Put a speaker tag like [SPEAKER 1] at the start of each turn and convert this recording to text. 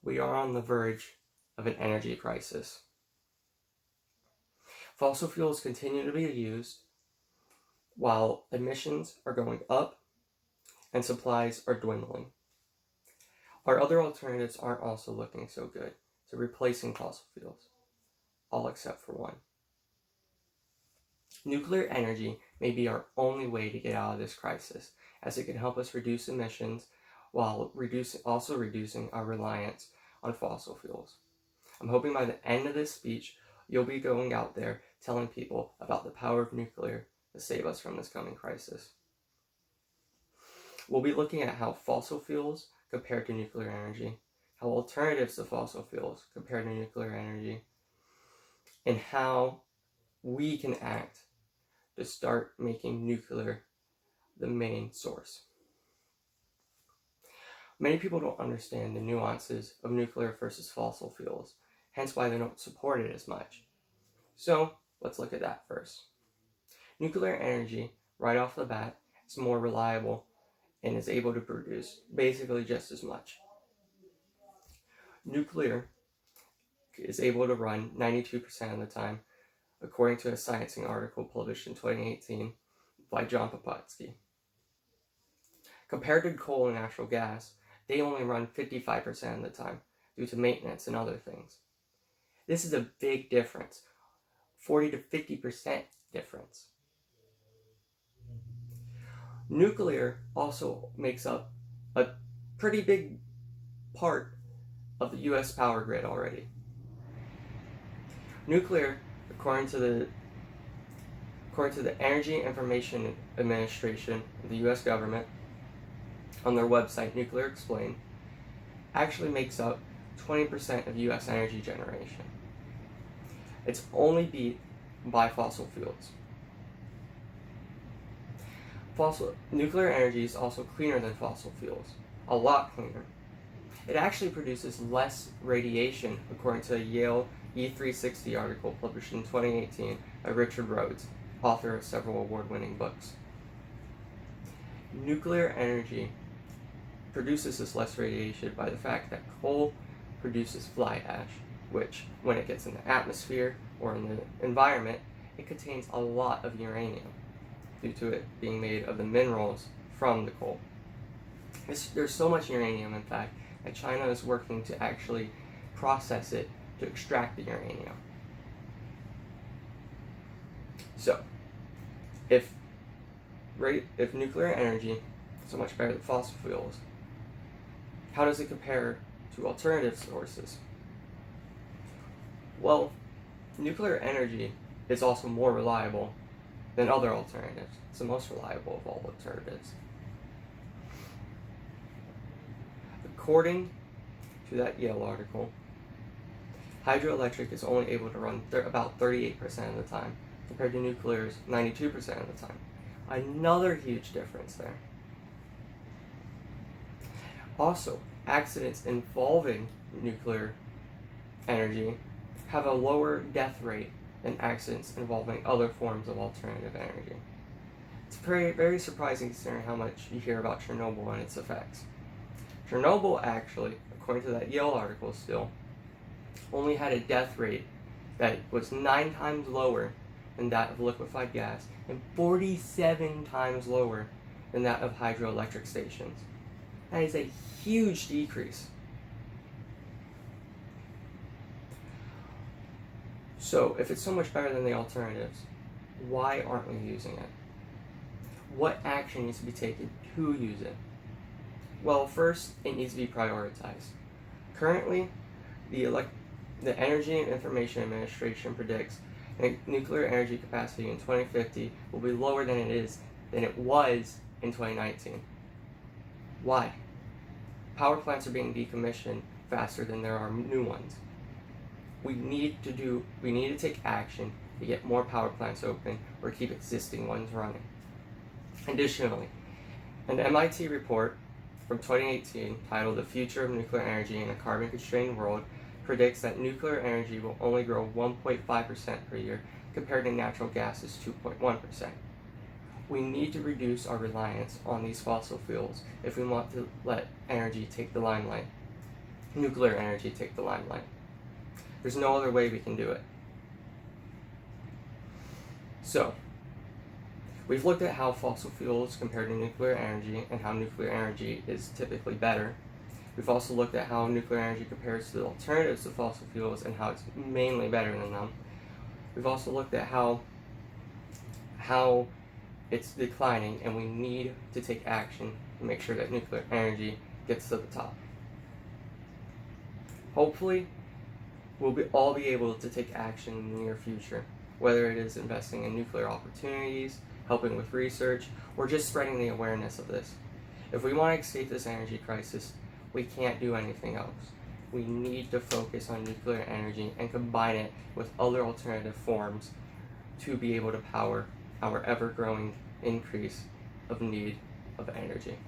[SPEAKER 1] we are on the verge of an energy crisis. Fossil fuels continue to be used while emissions are going up and supplies are dwindling. Our other alternatives aren't also looking so good to replacing fossil fuels, all except for one. Nuclear energy may be our only way to get out of this crisis, as it can help us reduce emissions while also reducing our reliance on fossil fuels. I'm hoping by the end of this speech, you'll be going out there telling people about the power of nuclear to save us from this coming crisis. We'll be looking at how fossil fuels compare to nuclear energy, how alternatives to fossil fuels compare to nuclear energy, and how we can act to start making nuclear the main source. Many people don't understand the nuances of nuclear versus fossil fuels, hence why they don't support it as much. So let's look at that first. Nuclear energy, right off the bat, is more reliable and is able to produce basically just as much. Nuclear is able to run 92% of the time, according to a Sciencing article published in 2018 by John Papatsky. Compared to coal and natural gas, they only run 55% of the time due to maintenance and other things. This is a big difference, 40 to 50% difference. Nuclear also makes up a pretty big part of the US power grid already. Nuclear, according to the Energy Information Administration of the US government, on their website, Nuclear Explained, actually makes up 20% of US energy generation. It's only beat by fossil fuels. Nuclear energy is also cleaner than fossil fuels, a lot cleaner. It actually produces less radiation, according to a Yale E360 article published in 2018 by Richard Rhodes, author of several award-winning books. Nuclear energy produces this less radiation by the fact that coal produces fly ash, which, when it gets in the atmosphere or in the environment, it contains a lot of uranium due to it being made of the minerals from the coal. There's so much uranium, in fact, that China is working to actually process it to extract the uranium. So, if nuclear energy is so much better than fossil fuels, how does it compare to alternative sources? Well, nuclear energy is also more reliable than other alternatives. It's the most reliable of all alternatives. According to that Yale article, hydroelectric is only able to run about 38% of the time, compared to nuclear's 92% of the time. Another huge difference there. Also, accidents involving nuclear energy have a lower death rate than accidents involving other forms of alternative energy. It's very, very surprising considering how much you hear about Chernobyl and its effects. Chernobyl actually, according to that Yale article still, only had a death rate that was 9 times lower than that of liquefied gas and 47 times lower than that of hydroelectric stations. That is a huge decrease. So, if it's so much better than the alternatives, why aren't we using it? What action needs to be taken to use it? Well, first, it needs to be prioritized. Currently, the Energy and Information Administration predicts nuclear energy capacity in 2050 will be lower than it was in 2019. Why? Power plants are being decommissioned faster than there are new ones. We need to take action to get more power plants open or keep existing ones running. Additionally, an MIT report from 2018 titled The Future of Nuclear Energy in a Carbon-Constrained World predicts that nuclear energy will only grow 1.5% per year compared to natural gas's 2.1%. We need to reduce our reliance on these fossil fuels if we want to let energy take the limelight. nuclear energy take the limelight. There's no other way we can do it. So, we've looked at how fossil fuels compare to nuclear energy and how nuclear energy is typically better. We've also looked at how nuclear energy compares to the alternatives to fossil fuels and how it's mainly better than them. We've also looked at how it's declining, and we need to take action to make sure that nuclear energy gets to the top. Hopefully, we'll all be able to take action in the near future, whether it is investing in nuclear opportunities, helping with research, or just spreading the awareness of this. If we want to escape this energy crisis, we can't do anything else. We need to focus on nuclear energy and combine it with other alternative forms to be able to power our ever-growing increase of need of energy.